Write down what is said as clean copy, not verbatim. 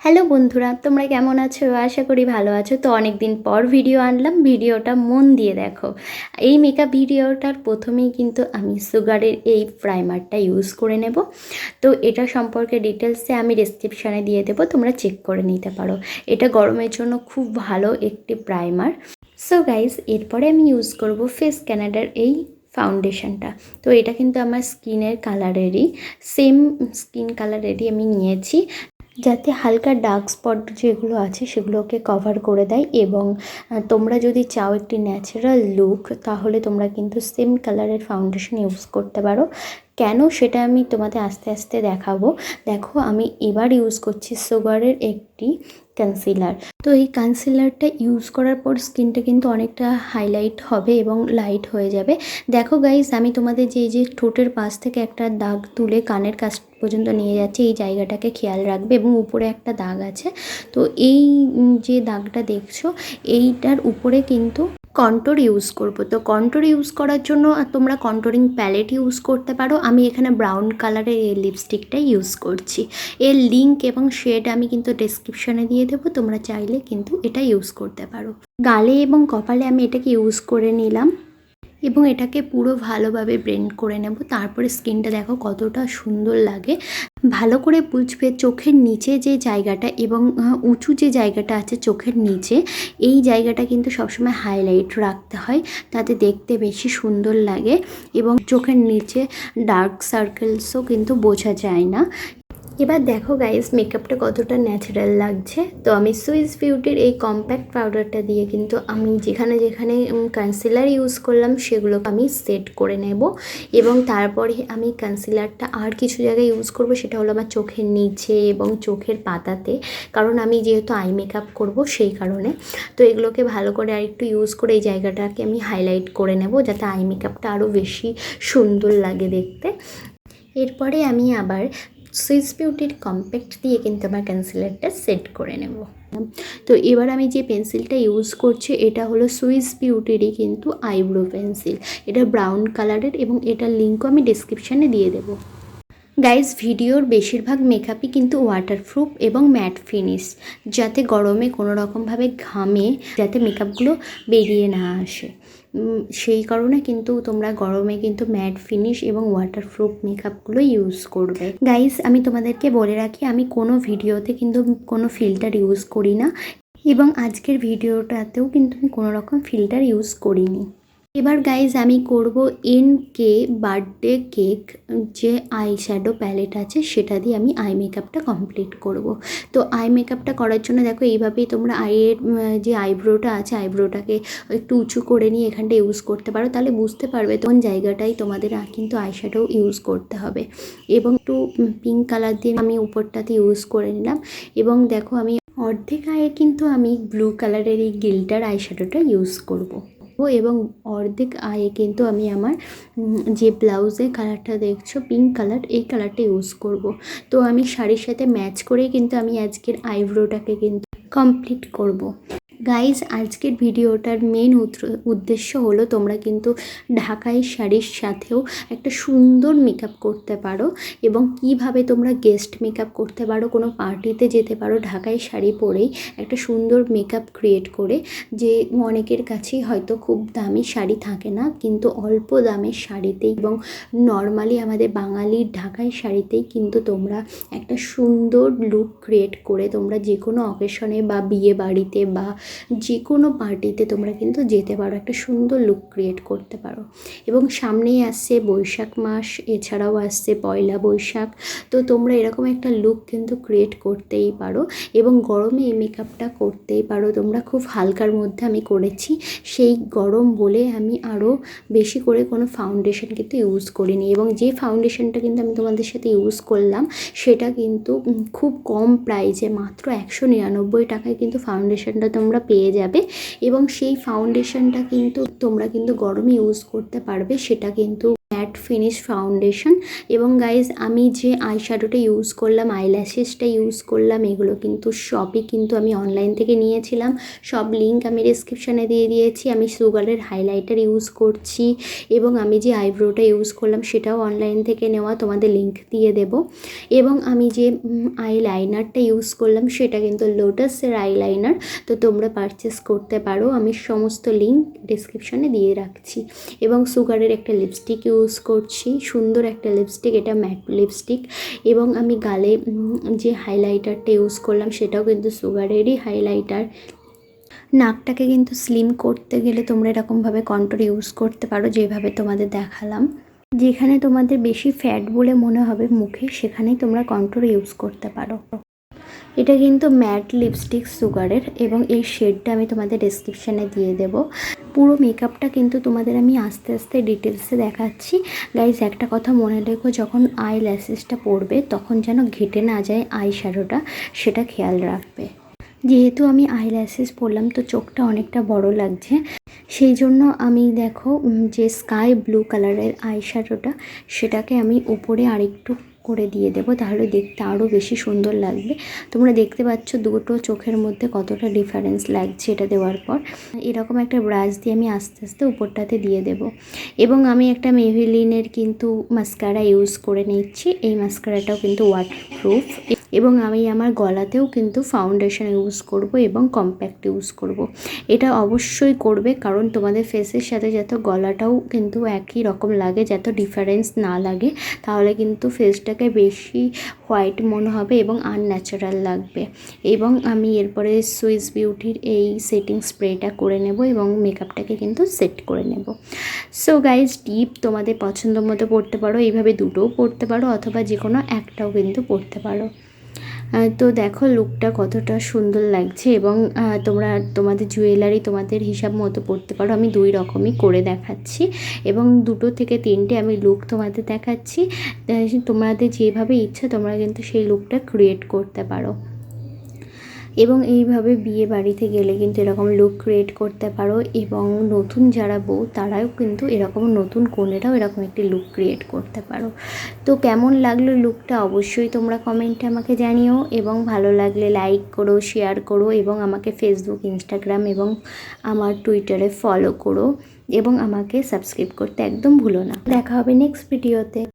Hello বন্ধুরা, তোমরা কেমন আছো? আশা করি ভালো আছো। তো অনেক দিন পর ভিডিও আনলাম, ভিডিওটা মন দিয়ে দেখো। এই মেকআপ ভিডিওটার প্রথমেই কিন্তু আমি সুগারের এই প্রাইমারটা ইউজ করে নেব। তো এটা সম্পর্কে ডিটেলসে আমি ডেসক্রিপশানে দিয়ে দেবো, তোমরা চেক করে নিতে পারো। এটা গরমের জন্য খুব ভালো একটি প্রাইমার। সো গাইজ, এরপরে আমি ইউজ করব ফেস ক্যানাডার এই ফাউন্ডেশনটা। তো এটা কিন্তু আমার স্কিনের কালারেরই, সেম স্কিন কালারেরই আমি নিয়েছি, যাতে হালকা ডার্ক স্পট যেগুলো আছে সেগুলোকে কভার করে দেয়। এবং তোমরা যদি চাও একটি ন্যাচারাল লুক, তাহলে তোমরা কিন্তু সেম কালারের ফাউন্ডেশন ইউজ করতে পারো। কেন সেটা আমি তোমাদের আস্তে আস্তে দেখাবো। দেখো, আমি এবার ইউজ করছি সুগারের একটি কনসিলার। তো এই কনসিলারটা ইউজ করার পর স্কিনটা কিন্তু অনেকটা হাইলাইট হবে এবং লাইট হয়ে যাবে। দেখো গাইজ, আমি তোমাদের যে ঠোঁটের পাশ থেকে একটা দাগ তুলে কানের কাছ পর্যন্ত নিয়ে যাচ্ছি, এই জায়গাটাকে খেয়াল রাখবে। এবং উপরে একটা দাগ আছে, তো এই যে দাগটা দেখছো, এইটার উপরে কিন্তু কন্ট্রোর ইউজ করব। তো কন্ট্রোর ইউজ করার জন্য তোমরা কন্ট্রোরিং প্যালেট ইউজ করতে পারো। আমি এখানে ব্রাউন কালারের এই লিপস্টিকটাই ইউজ করছি। এর লিঙ্ক এবং শেড আমি কিন্তু ডেসক্রিপশনে দিয়ে দেবো, তোমরা চাইলে কিন্তু এটা ইউজ করতে পারো। গালে এবং কপালে আমি এটাকে ইউজ করে নিলাম এবং এটাকে পুরো ভালোভাবে ব্লেন্ড করে নেব। তারপরে স্কিনটা দেখো কতটা সুন্দর লাগে। ভালো করে বুঝবে চোখের নিচে যে জায়গাটা এবং উঁচু যে জায়গাটা আছে চোখের নিচে, এই জায়গাটা কিন্তু সবসময় হাইলাইট রাখতে হয়, তাতে দেখতে বেশি সুন্দর লাগে এবং চোখের নিচে ডার্ক সার্কেলসও কিন্তু বোঝা যায় না। এবার দেখো গাইস, মেকআপটা কতটা ন্যাচারাল লাগছে। তো আমি সুইস বিউটির এই কম্প্যাক্ট পাউডারটা দিয়ে কিন্তু আমি যেখানে যেখানে কনসিলার ইউজ করলাম সেগুলো আমি সেট করে নেব। এবং তারপরে আমি কনসিলারটা আর কিছু জায়গায় ইউজ করব, সেটা হলো আমার চোখের নিচে এবং চোখের পাতাতে, কারণ আমি যেহেতু আই মেকআপ করব সেই কারণে। তো এগুলোকে ভালো করে আর একটু ইউজ করে এই জায়গাটাকে আমি হাইলাইট করে নেব, যাতে আই মেকআপটা আরও বেশি সুন্দর লাগে দেখতে। এরপরে আমি আবার সুইস বিউটির কম্প্যাক্ট দিয়ে কিন্তু আমার কনসিলারটা সেট করে নেব। তো এবার আমি যে পেন্সিলটা ইউজ করছি এটা হলো সুইস বিউটিরই কিন্তু আইব্রো পেন্সিল। এটা ব্রাউন কালারের এবং এটার লিঙ্কও আমি ডেসক্রিপশানে দিয়ে দেবো। গাইজ, ভিডিওর বেশিরভাগ মেকআপই কিন্তু ওয়াটারপ্রুফ এবং ম্যাট ফিনিশ, যাতে গরমে কোনো রকমভাবে ঘামে যাতে মেকআপগুলো বেরিয়ে না আসে। সেই কারণে কিন্তু তোমরা গরমে কিন্তু ম্যাট ফিনিশ এবং ওয়াটারপ্রুফ মেকআপগুলো ইউজ করবে। গাইজ, আমি তোমাদেরকে বলে রাখি, আমি কোনো ভিডিওতে কিন্তু কোনো ফিল্টার ইউজ করি না এবং আজকের ভিডিওটাতেও কিন্তু আমি কোনো রকম ফিল্টার ইউজ করিনি। এবার গাইজ, আমি করব এনকে বার্থডে কেক যে আই শ্যাডো প্যালেট আছে সেটা দিয়ে আমি আই মেকআপটা কমপ্লিট করব। তো আই মেকআপটা করার জন্য দেখো এইভাবেই তোমরা আইয়ের যে আইব্রোটা আছে আইব্রোটাকে একটু উঁচু করে নিয়ে এখানটা ইউজ করতে পারো, তাহলে বুঝতে পারবে কোন জায়গাটাই তোমাদের কিন্তু আই শ্যাডো ইউজ করতে হবে। এবং একটু পিঙ্ক কালার দিয়ে আমি উপরটাতে ইউজ করে নিলাম। এবং দেখো, আমি অর্ধেক আয়ে কিন্তু আমি ব্লু কালারের এই গিল্টার আই শ্যাডোটা ইউজ করব। এবং অর্ধেক আয়ে কিন্তু আমি আমার যে ব্লাউজের কালারটা দেখছো পিঙ্ক কালার, এই কালারটা ইউজ করব। তো আমি শাড়ির সাথে ম্যাচ করেই কিন্তু আমি আজকের আইব্রোটাকে কিন্তু কমপ্লিট করব। গাইজ, আজকের ভিডিওটার মেন উদ্দেশ্য হলো তোমরা কিন্তু ঢাকাই শাড়ির সাথেও একটা সুন্দর মেকআপ করতে পারো এবং কিভাবে তোমরা গেস্ট মেকআপ করতে পারো, কোনো পার্টিতে যেতে পারো ঢাকাই শাড়ি পরেই একটা সুন্দর মেকআপ ক্রিয়েট করে। যে অনেকের কাছেই হয়তো খুব দামি শাড়ি থাকে না, কিন্তু অল্প দামের শাড়িতেই এবং নর্মালি আমাদের বাঙালির ঢাকাই শাড়িতেই কিন্তু তোমরা একটা সুন্দর লুক ক্রিয়েট করে তোমরা যে কোনো অকেশনে বা বিয়ে বাড়িতে বা যে কোনো পার্টিতে তোমরা কিন্তু যেতে পারো, একটা সুন্দর লুক ক্রিয়েট করতে পারো। এবং সামনেই আসছে বৈশাখ মাস, এছাড়াও আসছে পয়লা বৈশাখ। তো তোমরা এরকম একটা লুক কিন্তু ক্রিয়েট করতেই পারো এবং গরমে এই মেকআপটা করতেই পারো তোমরা। খুব হালকার মধ্যে আমি করেছি, সেই গরম বলে আমি আরও বেশি করে কোনো ফাউন্ডেশন কিন্তু ইউজ করিনি। এবং যে ফাউন্ডেশনটা কিন্তু আমি তোমাদের সাথে ইউজ করলাম সেটা কিন্তু খুব কম প্রাইসে, মাত্র 199 টাকায় কিন্তু ফাউন্ডেশনটা তোমরা পেয়ে যাবে। এবং সেই ফাউন্ডেশনটা কিন্তু তোমরা কিন্তু গরমে ইউজ করতে পারবে, সেটা কিন্তু ম্যাট ফিনিশ ফাউন্ডেশন। এবং গাইজ আমি যে আইশ্যাডোটা ইউজ করলাম, আইল্যাশেসটা ইউজ করলাম, এগুলো কিন্তু সবই কিন্তু আমি অনলাইন থেকে নিয়েছিলাম। সব লিঙ্ক আমি ডেসক্রিপশানে দিয়ে দিয়েছি। আমি সুগারের হাইলাইটার ইউজ করছি এবং আমি যে আইব্রোটা ইউজ করলাম সেটাও অনলাইন থেকে নেওয়া, তোমাদের লিঙ্ক দিয়ে দেব। এবং আমি যে আইলাইনারটা ইউজ করলাম সেটা কিন্তু লোটাসের আইলাইনার, তো তোমরা পারচেস করতে পারো, আমি সমস্ত লিঙ্ক ডেসক্রিপশানে দিয়ে রাখছি। এবং সুগারের একটা লিপস্টিক ইউজ করছি, সুন্দর একটা লিপস্টিক, এটা ম্যাট লিপস্টিক। এবং আমি গালে যে হাইলাইটারটা ইউজ করলাম সেটাও কিন্তু সুগারেরই হাইলাইটার। নাকটাকে কিন্তু স্লিম করতে গেলে তোমরা এরকমভাবে কন্ট্রোল ইউজ করতে পারো, যেভাবে তোমাদের দেখালাম। যেখানে তোমাদের বেশি ফ্যাট বলে মনে হবে মুখে, সেখানেই তোমরা কন্ট্রোল ইউজ করতে পারো। এটা কিন্তু ম্যাট লিপস্টিক সুগারের, এবং এই শেডটা আমি তোমাদের ডেসক্রিপশানে দিয়ে দেব। পুরো মেকআপটা কিন্তু তোমাদের আমি আস্তে আস্তে ডিটেলসে দেখাচ্ছি। গাইজ একটা কথা মনে রেখো, যখন আই ল্যাশেসটা পরবে তখন যেন ঘেটে না যায় আই শ্যাডোটা, সেটা খেয়াল রাখবে। যেহেতু আমি আই ল্যাশেস পরলাম তো চোখটা অনেকটা বড় লাগছে, সেই জন্য আমি দেখো যে স্কাই ব্লু কালারের আই শ্যাডোটা সেটাকে আমি উপরে আরেকটু করে দিয়ে দেবো, তাহলে দেখতে আরও বেশি সুন্দর লাগবে। তোমরা দেখতে পাচ্ছ দুটো চোখের মধ্যে কতটা ডিফারেন্স লাগছে এটা দেওয়ার পর। এরকম একটা ব্রাশ দিয়ে আমি আস্তে আস্তে উপরটাতে দিয়ে দেব। এবং আমি একটা মেভিলিনের কিন্তু মাস্কারা ইউজ করে নিচ্ছি, এই মাস্কারাটাও কিন্তু ওয়াটারপ্রুফ। এবং আমি আমার গলাতেও কিন্তু ফাউন্ডেশন ইউজ করব এবং কম্প্যাক্ট ইউজ করব। এটা অবশ্যই করবে, কারণ তোমাদের ফেসের সাথে যাতে গলাটাও কিন্তু একই রকম লাগে, যাতে ডিফারেন্স না লাগে, তাহলে কিন্তু ফেসটাকে বেশি হোয়াইট মনে হবে এবং আনন্যাচারাল লাগবে। এবং আমি এরপরে সুইস বিউটির এই সেটিং স্প্রেটা করে নেব এবং মেকআপটাকে কিন্তু সেট করে নেব। সো গাইজ, টিপ তোমাদের পছন্দ মতো পড়তে পারো, এইভাবে দুটোও পড়তে পারো অথবা যে কোনো একটাও কিন্তু পড়তে পারো। তো দেখো লুকটা কতটা সুন্দর লাগছে। এবং তোমরা তোমাদের জুয়েলারি তোমাদের হিসাব মতো পড়তে পারো, আমি দুই রকমই করে দেখাচ্ছি এবং 2 থেকে 3টে আমি লুক তোমাদের দেখাচ্ছি। তোমাদের যেভাবে ইচ্ছা তোমরা কিন্তু সেই লুকটা ক্রিয়েট করতে পারো। এবং এইভাবে বিয়ে বাড়িতে গেলে কিন্তু এরকম লুক ক্রিয়েট করতে পারো। এবং নতুন যারা বউ তারাও কিন্তু এরকম, নতুন কনেরাও এরকম একটি লুক ক্রিয়েট করতে পারো। তো কেমন লাগলো লুকটা অবশ্যই তোমরা কমেন্টে আমাকে জানিও, এবং ভালো লাগলে লাইক করো, শেয়ার করো, এবং আমাকে ফেসবুক, ইনস্টাগ্রাম এবং আমার টুইটারে ফলো করো, এবং আমাকে সাবস্ক্রাইব করতে একদম ভুলো না। দেখা হবে নেক্সট ভিডিওতে।